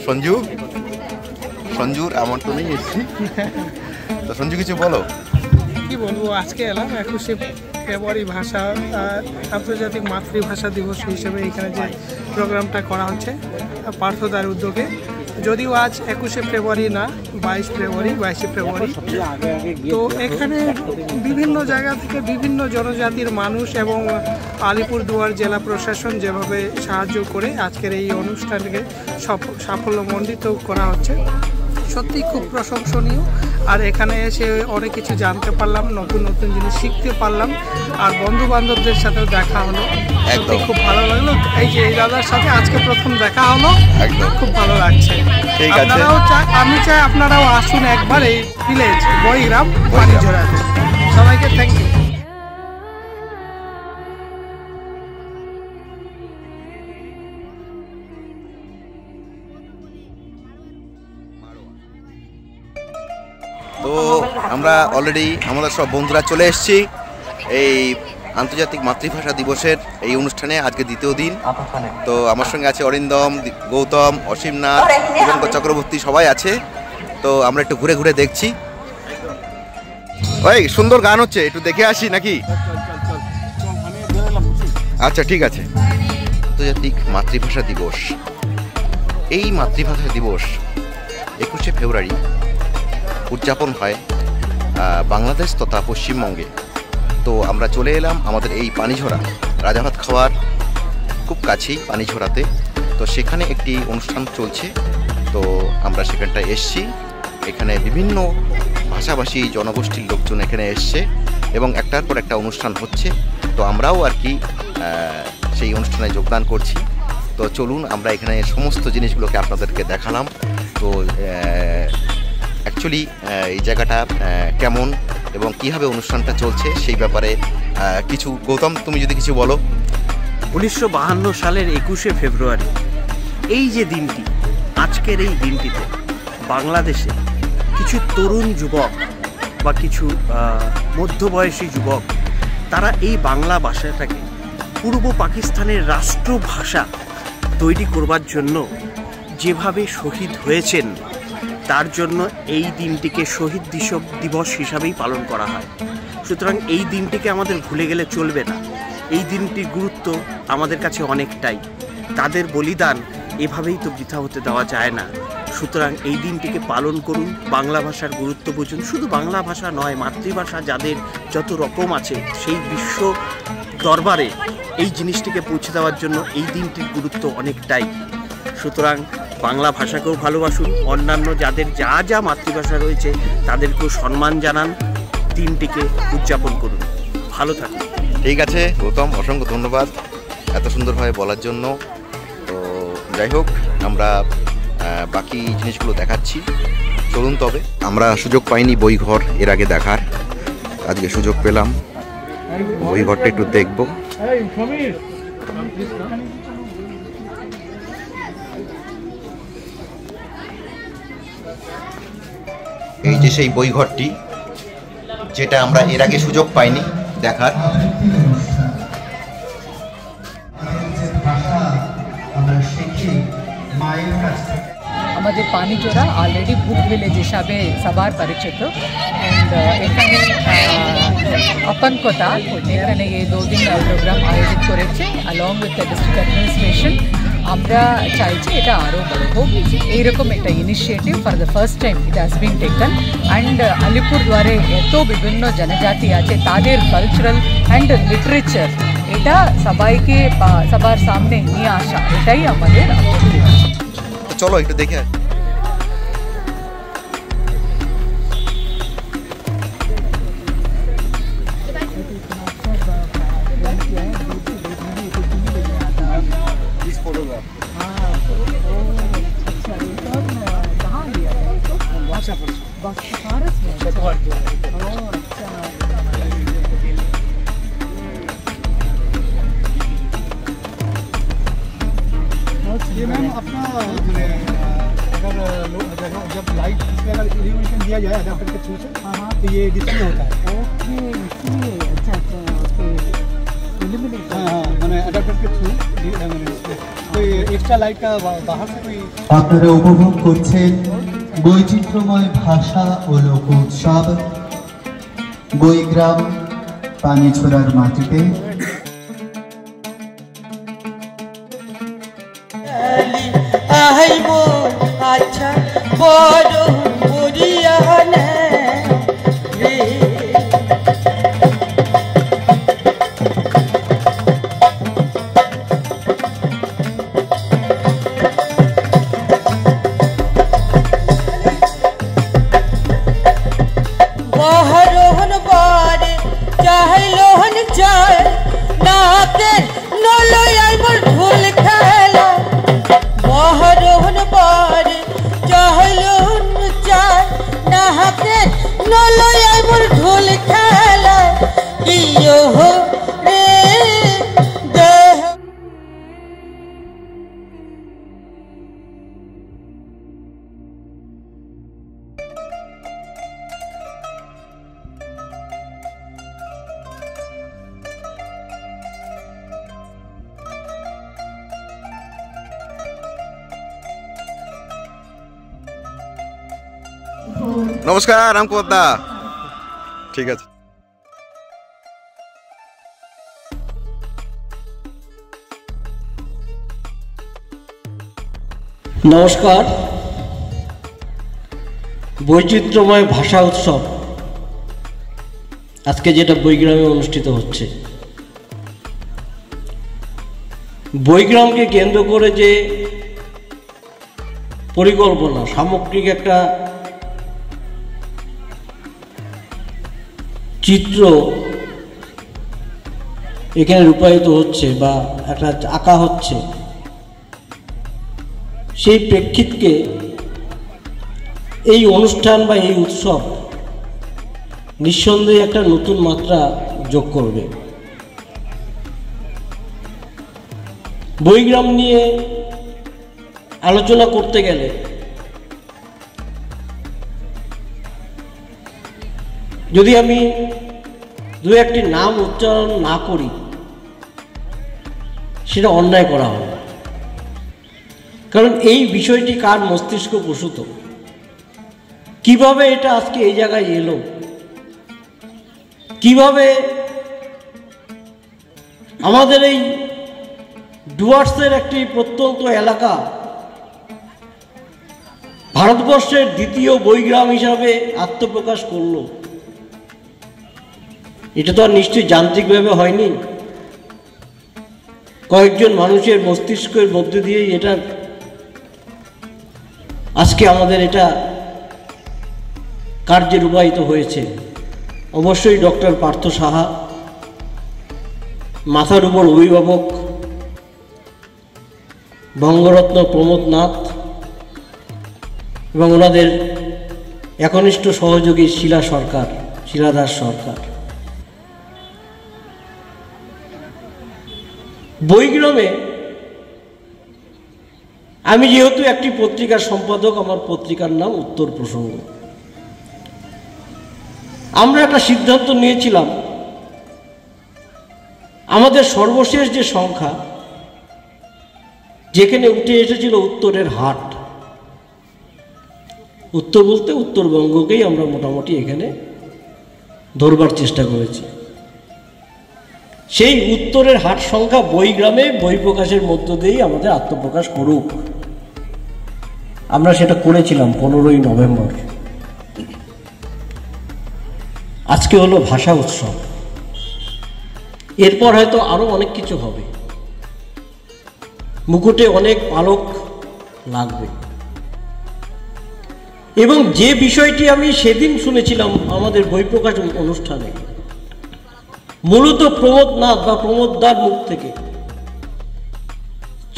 সঞ্জু, সঞ্জুর আমন্ত্রণে এসেছি। তো সঞ্জু কিছু বলো। কি বলবো, আজকে এলাম 21শে ফেব্রুয়ারি ভাষা আন্তর্জাতিক মাতৃভাষা দিবস হিসেবে এখানে যে প্রোগ্রামটা করা হচ্ছে পার্থদার উদ্যোগে। যদিও আজ 21শে ফেব্রুয়ারি না, 22শে ফেব্রুয়ারি। তো এখানে বিভিন্ন জায়গা থেকে বিভিন্ন জনজাতির মানুষ এবং আলিপুরদুয়ার জেলা প্রশাসন যেভাবে সাহায্য করে আজকের এই অনুষ্ঠানকে সাফল্যমণ্ডিত করা হচ্ছে, সত্যি খুব প্রশংসনীয়। আর এখানে এসে অনেক কিছু জানতে পারলাম, নতুন নতুন জিনিস শিখতে পারলাম, আর বন্ধু বান্ধবদের সাথেও দেখা হলো, একদম খুব ভালো লাগলো। এই যে এই দাদার সাথে আজকে প্রথম দেখা হলো, একদম খুব ভালো লাগছে। আপনারাও আমি চাই আপনারাও আসুন একবার এই ভিলেজ বইগ্রাম পানিঝরাতে। সবাইকে থ্যাংক ইউ। তো আমরা অলরেডি আমাদের সব বন্ধুরা চলে এসেছি এই আন্তর্জাতিক মাতৃভাষা দিবসের এই অনুষ্ঠানে, আজকে দ্বিতীয় দিন। তো আমার সঙ্গে আছে অরিন্দম, গৌতম, অসীমনাথ, দিগন্ত চক্রবর্তী, সবাই আছে। তো আমরা একটু ঘুরে ঘুরে দেখছি। ওই সুন্দর গান হচ্ছে, একটু দেখে আসি নাকি? আচ্ছা ঠিক আছে। আন্তর্জাতিক মাতৃভাষা দিবস, এই মাতৃভাষা দিবস 21শে ফেব্রুয়ারি উদযাপন হয় বাংলাদেশ তথা পশ্চিমবঙ্গে। তো আমরা চলে এলাম আমাদের এই পানিঝরা, রাজাভাত খাওয়ার খুব কাছেই পানিঝরাতে। তো সেখানে একটি অনুষ্ঠান চলছে, তো আমরা সেখানটায় এসছি। এখানে বিভিন্ন ভাষাভাষী জনগোষ্ঠীর লোকজন এখানে এসছে এবং একটার পর একটা অনুষ্ঠান হচ্ছে। তো আমরাও আর কি সেই অনুষ্ঠানে যোগদান করছি। তো চলুন আমরা এখানে সমস্ত জিনিসগুলোকে আপনাদেরকে দেখালাম। তো অ্যাকচুয়ালি এই জায়গাটা কেমন এবং কীভাবে অনুষ্ঠানটা চলছে সেই ব্যাপারে কিছু, গৌতম তুমি যদি কিছু বলো। 1952 সালের 21শে ফেব্রুয়ারি এই যে দিনটি, আজকের এই দিনটিতে বাংলাদেশে কিছু তরুণ যুবক বা কিছু মধ্যবয়সী যুবক, তারা এই বাংলা ভাষাটাকে পূর্ব পাকিস্তানের রাষ্ট্রভাষা তৈরি করবার জন্য যেভাবে শহীদ হয়েছেন, তার জন্য এই দিনটিকে শহীদ দিবস হিসাবেই পালন করা হয়। সুতরাং এই দিনটিকে আমাদের ভুলে গেলে চলবে না। এই দিনটির গুরুত্ব আমাদের কাছে অনেকটাই। তাদের বলিদান এভাবেই তো বৃথা হতে দেওয়া যায় না। সুতরাং এই দিনটিকে পালন করুন, বাংলা ভাষার গুরুত্ব বুঝুন। শুধু বাংলা ভাষা নয়, মাতৃভাষা যাদের যত রকম আছে সেই বিশ্ব দরবারে এই জিনিসটিকে পৌঁছে দেওয়ার জন্য এই দিনটির গুরুত্ব অনেকটাই। সুতরাং বাংলা ভাষাকেও ভালোবাসুন, অন্যান্য যাদের যা যা মাতৃভাষা রয়েছে তাদেরকেও সম্মান জানান, দিনটিকে উদযাপন করুন। ভালো থাকুন। ঠিক আছে গৌতম, অসংখ্য ধন্যবাদ এত সুন্দরভাবে বলার জন্য। তো যাই হোক, আমরা বাকি জিনিসগুলো দেখাচ্ছি। চলুন তবে, আমরা সুযোগ পাইনি বইঘর এর আগে দেখার, আজকে সুযোগ পেলাম, বইঘরটা একটু দেখব। এই যে সেই বইঘরটি, যেটা আমরা এর আগে সুযোগ পাইনি দেখার। আমাদের পানিঝরা অলরেডি বুক ভিলেজ হিসাবে সবার পরিচিত। অ্যান্ড এখানে আপনকতা এখানে এই 2 দিন প্রোগ্রাম আয়োজিত করেছে along with the district administration. আমরা চাইছি এটা আরও বড় হোক। এইরকম একটা initiative for the first time it has been taken. And আলিপুরদুয়ারে এত বিভিন্ন জনজাতি আছে, তাদের কালচারাল অ্যান্ড লিটারেচার এটা সবাইকে সবার সামনে নিয়ে আসা, এটাই আমাদের অবজেক্টিভ। চলো একটু দেখে ये मैम अपना अगर जब लाइट इसमें अगर इल्यूमिनेशन दिया जाए अडाप्टर के थ्रू से, तो ये डिस्प्ले होता है। ओके, इसलिए अच्छा अच्छा ओके। আপনারা উপভোগ করছেন বৈচিত্র্যময় ভাষা ও লোক উৎসব বৈগ্রাম পানিছোড়ার মাটিতে। আচ্ছা বড় বুড়িয়ানে বহরোহন বারে চাইলোহন চায় নাকে নলয় আমার ঢোল খেলা বহরোহন বারে চাইলোহন চায় নাকে নলয় আমার ঢোল খেলা কিয়ো রে দেহ। নমস্কার রামকুমার দা। ঠিক আছে। নমস্কার। বৈচিত্র্যময় ভাষা উৎসব আজকে যেটা বৈগ্রামে অনুষ্ঠিত হচ্ছে, বৈগ্রামকে কেন্দ্র করে যে পরিকল্পনা, সামগ্রিক একটা চিত্র এখানে রূপায়িত হচ্ছে বা একটা আঁকা হচ্ছে, সেই প্রেক্ষিতকে এই অনুষ্ঠান বা এই উৎসব নিঃসন্দেহে একটা নতুন মাত্রা যোগ করবে। বৈগ্রাম নিয়ে আলোচনা করতে গেলে যদি আমি দু একটি নাম উচ্চারণ না করি সেটা অন্যায় করা হবে, কারণ এই বিষয়টি কার মস্তিষ্ক প্রসূত, কিভাবে এটা আজকে এই জায়গায় এলো, কিভাবে আমাদের এই ডুয়ার্সের একটি প্রত্যন্ত এলাকা ভারতবর্ষের দ্বিতীয় বৈগ্রাম হিসাবে আত্মপ্রকাশ করলো, এটা তো আর নিশ্চয়ই যান্ত্রিকভাবে হয়নি। কয়েকজন মানুষের মস্তিষ্কের মধ্যে দিয়েই এটা আজকে আমাদের এটা কার্যে রূপায়িত হয়েছে। অবশ্যই ডক্টর পার্থ সাহা, মাথার উপর অভিভাবক বঙ্গরত্ন প্রমোদ নাথ এবং ওনাদের একনিষ্ঠ সহযোগী শিলাদাস সরকার। বৈগ্রামে আমি যেহেতু একটি পত্রিকার সম্পাদক, আমার পত্রিকার নাম উত্তর প্রসঙ্গ, আমরা একটা সিদ্ধান্ত নিয়েছিলাম আমাদের সর্বশেষ যে সংখ্যা যেখানে উঠে এসেছিল উত্তরের হাট, উত্তর বলতে উত্তরবঙ্গকেই আমরা মোটামুটি এখানে ধরবার চেষ্টা করেছি। সেই উত্তরের হাট সংখ্যা বৈগ্রামে বই প্রকাশের মধ্য দিয়েই আমাদের আত্মপ্রকাশ করুক, আমরা সেটা করেছিলাম 15ই নভেম্বর। আজকে হলো ভাষা উৎসব, এরপর হয়তো আরো অনেক কিছু হবে, মুকুটে অনেক পালক লাগবে। এবং যে বিষয়টি আমি সেদিন শুনেছিলাম আমাদের বই প্রকাশ অনুষ্ঠানে, মূলত প্রমোদ নাথ বা প্রমোদ দার মুখ থেকে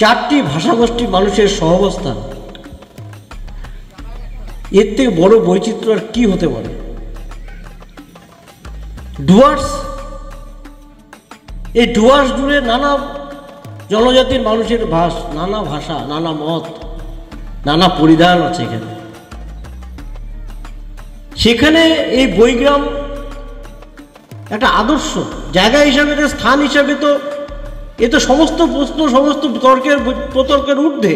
4টি ভাষাগোষ্ঠী মানুষের সহাবস্থান, এর থেকে বড় বৈচিত্র্য আর কি হতে পারে। ডুয়ার্স, এই ডুয়ার্স জুড়ে নানা জনজাতির মানুষের নানা ভাষা, নানা মত, নানা পরিধান আছে এখানে। সেখানে এই বৈগ্রাম একটা আদর্শ জায়গা হিসাবে, স্থান হিসাবে তো এ তো সমস্ত প্রশ্ন, সমস্ত প্রতর্কের ঊর্ধ্বে।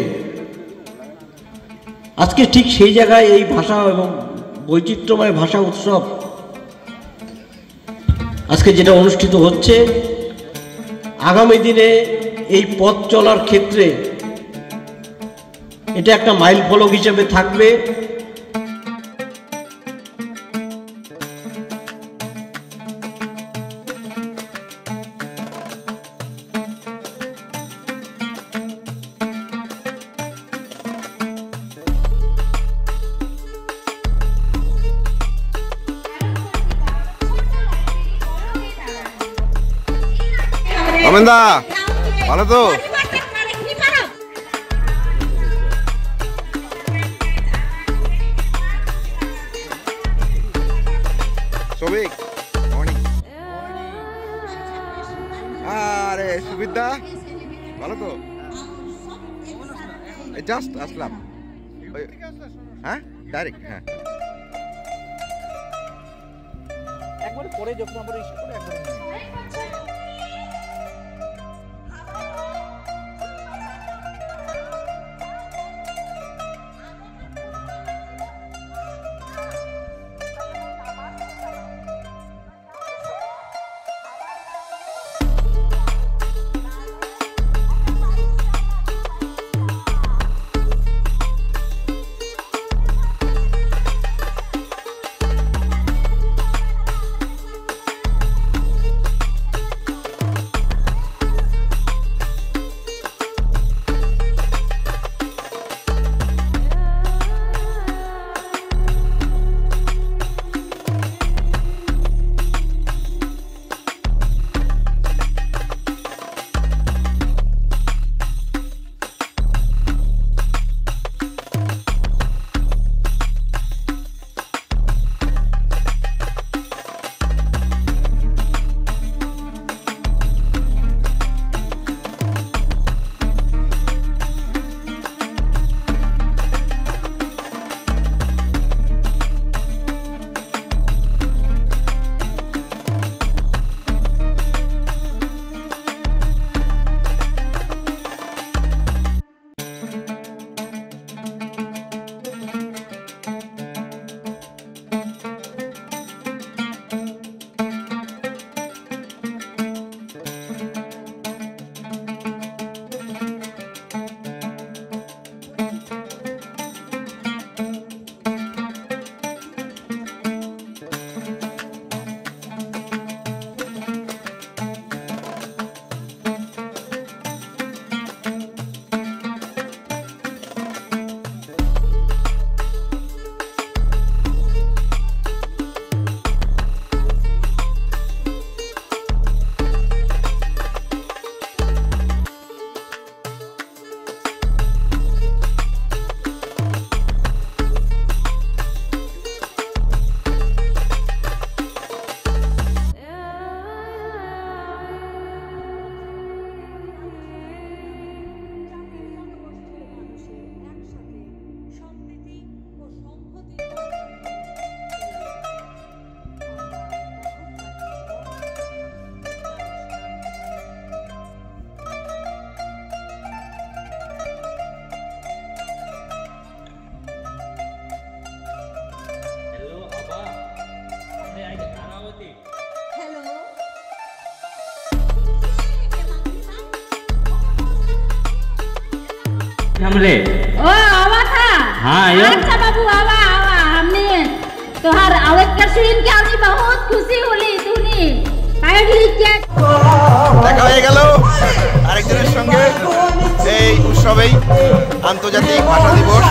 আজকে ঠিক সেই জায়গায় এই ভাষা এবং বৈচিত্র্যময় ভাষা উৎসব আজকে যেটা অনুষ্ঠিত হচ্ছে, আগামী দিনে এই পথ চলার ক্ষেত্রে এটা একটা মাইল ফলক হিসেবে থাকবে। অমেন্দা ভালো তো? সবিক মর্নিং। আরে সুবিধা ভালো তো? জাস্ট আসলাম। হ্যাঁ ডাইরেক্ট। হ্যাঁ একবার পরে যখন আমরা ইস্যু করে একবার हमरे ओ आवा था। हाँ यो अच्छा बाबू आवा आवा हमने तोहार आवत कर सुन के আমি बहुत खुशी হলি তুমি কাইন্ডলি চেক দেখা হয়ে গেল আরেকজনের সঙ্গে এই উৎসবেই আন্তর্জাতিক ভাষা দিবস।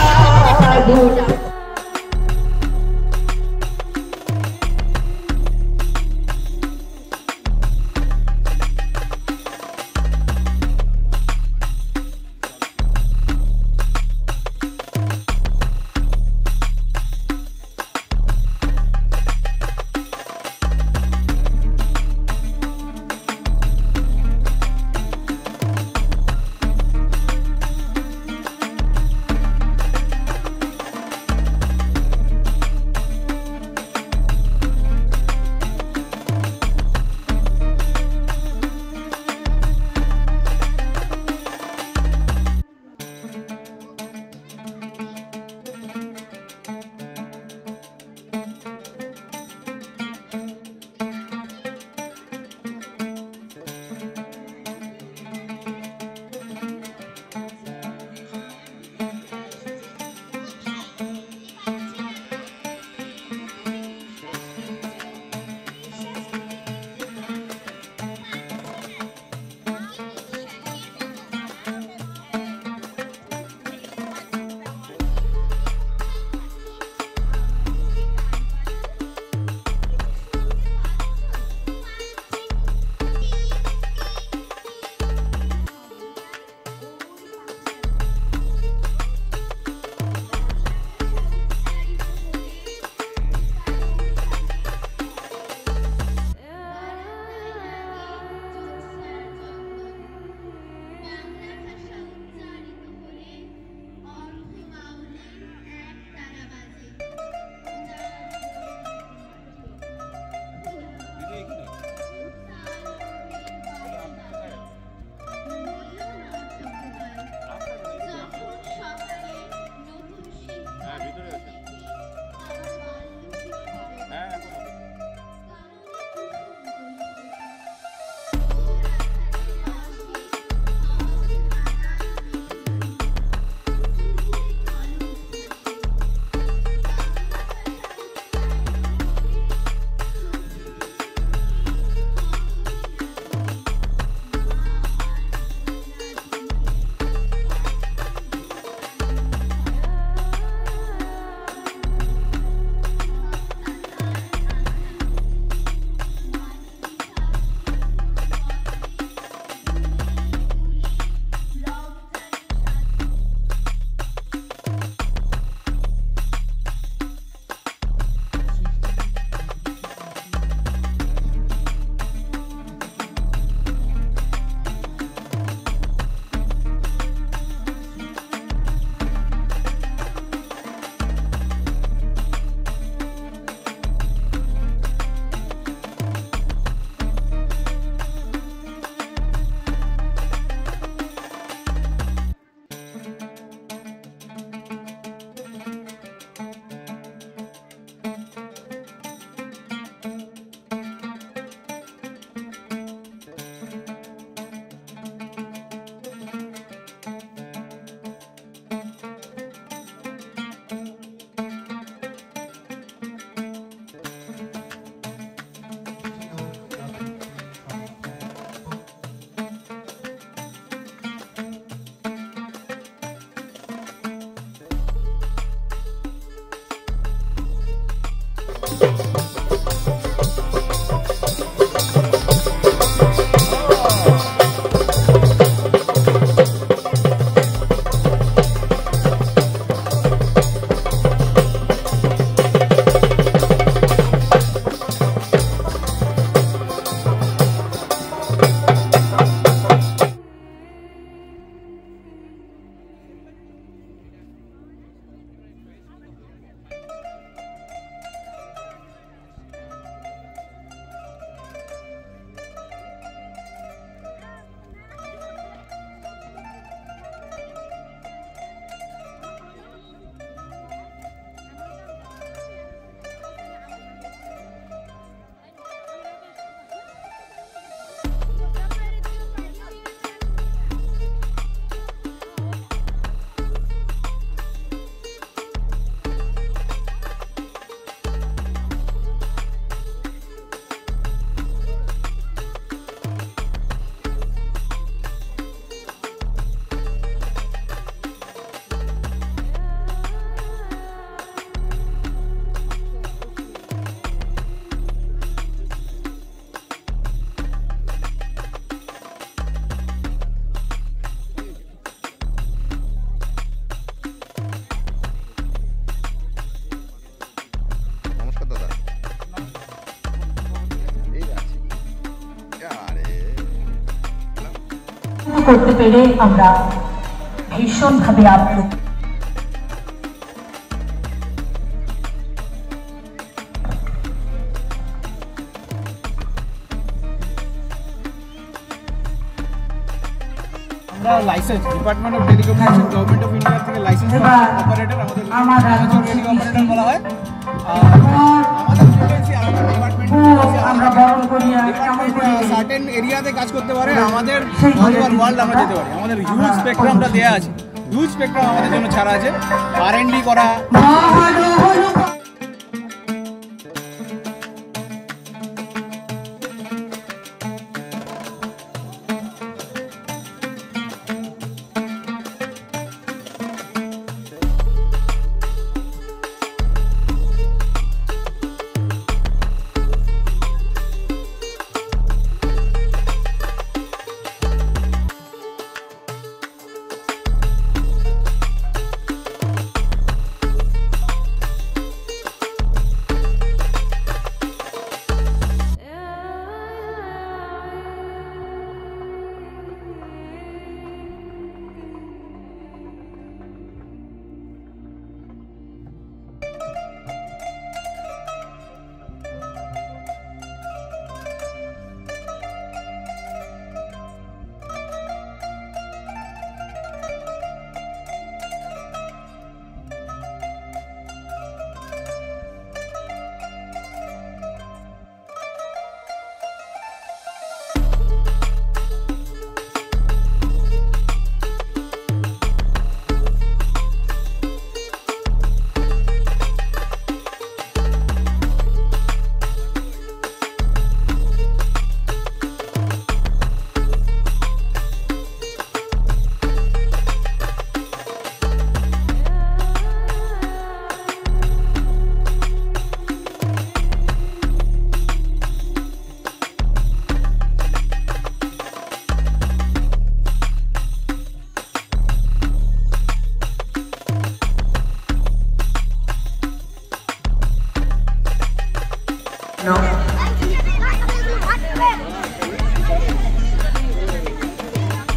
করতে পেরে আমরা ভীষণভাবে আপ্লুত। আমরা licence department of telecommunication government of India থেকে লাইসেন্স অপারেটর, আমাদের রেডিও অপারেটর বলা হয়। আমরা বরণ করি সার্টেন এরিয়াতে কাজ করতে পারে, আমাদের ওয়ার্ল্ড আমরা যেতে পারি। আমাদের হিউজ স্পেকট্রামটা দেওয়া আছে, হিউজ স্পেকট্রাম আমাদের জন্য ছাড়া আছে। R&D করা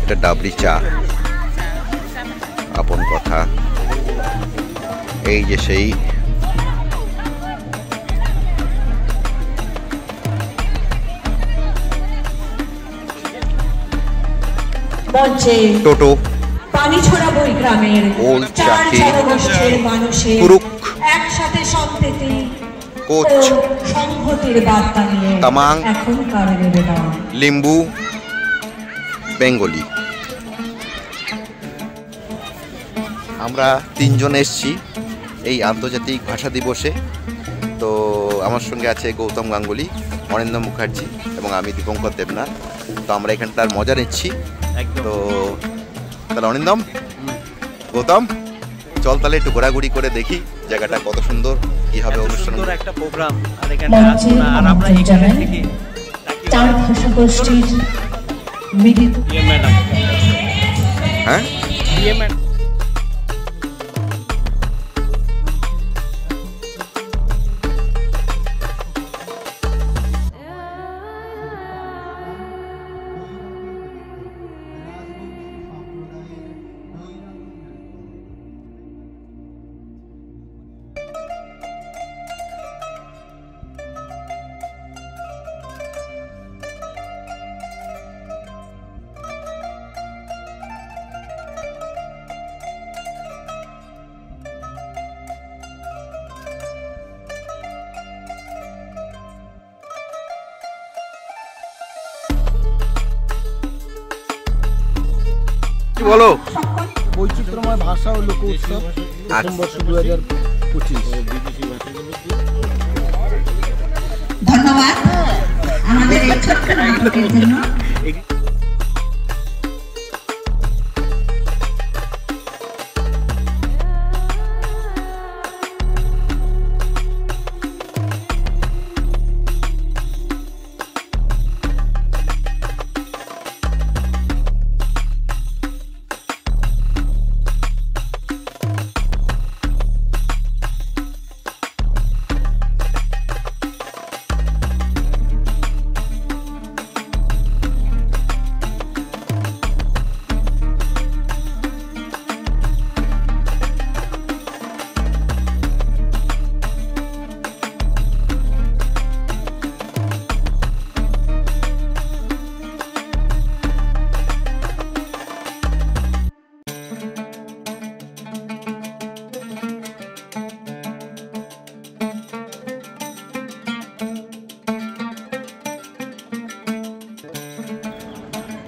এটা ডাবলি চা, আপন কথা। এই যে সেই টোটো পানিছড়া বই গ্রামের ওল চাকি মানুষের পুরুক একসাথে সম্প্রীতি কোচ সংহতির বার্তা নিয়ে তামাং এখনকার নিবেদন লিম্বু বেঙ্গলি। আমরা তিনজন এসছি এই আন্তর্জাতিক ভাষা দিবসে। তো আমার সঙ্গে আছে গৌতম গাঙ্গুলি, অরিন্দম মুখার্জি এবং আমি দীপঙ্কর দেবনাথ। তো আমরা এখানটার মজা নিচ্ছি। তো তাহলে অরিন্দম, গৌতম, চল তাহলে একটু ঘোরাঘুরি করে দেখি জায়গাটা কত সুন্দর। কি হবে এত অনুষ্ঠান। সুন্দর একটা প্রোগ্রাম আর এখানে মঞ্চে আসবো না, আর আমরা আমন্ত্রণ এখানে জানাই থেকে 4 ভাষাগোষ্ঠীর মিলিত ম্যাডাম হ্যাঁ ম্যাডাম কি বলো? বৈচিত্র্যময় ভাষা ও লোক উৎসব প্রথম বর্ষ 2025। ধন্যবাদ আমাদের এই ছোট্ট নাটকের জন্য।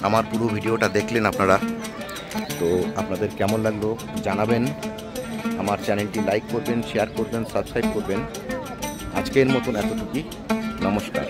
আমার পুরো ভিডিওটা দেখলেন আপনারা, তো আপনাদের কেমন লাগলো জানাবেন। আমার চ্যানেলটি লাইক করবেন, শেয়ার করবেন, সাবস্ক্রাইব করবেন। আজকের মতন এতটুকুই, নমস্কার।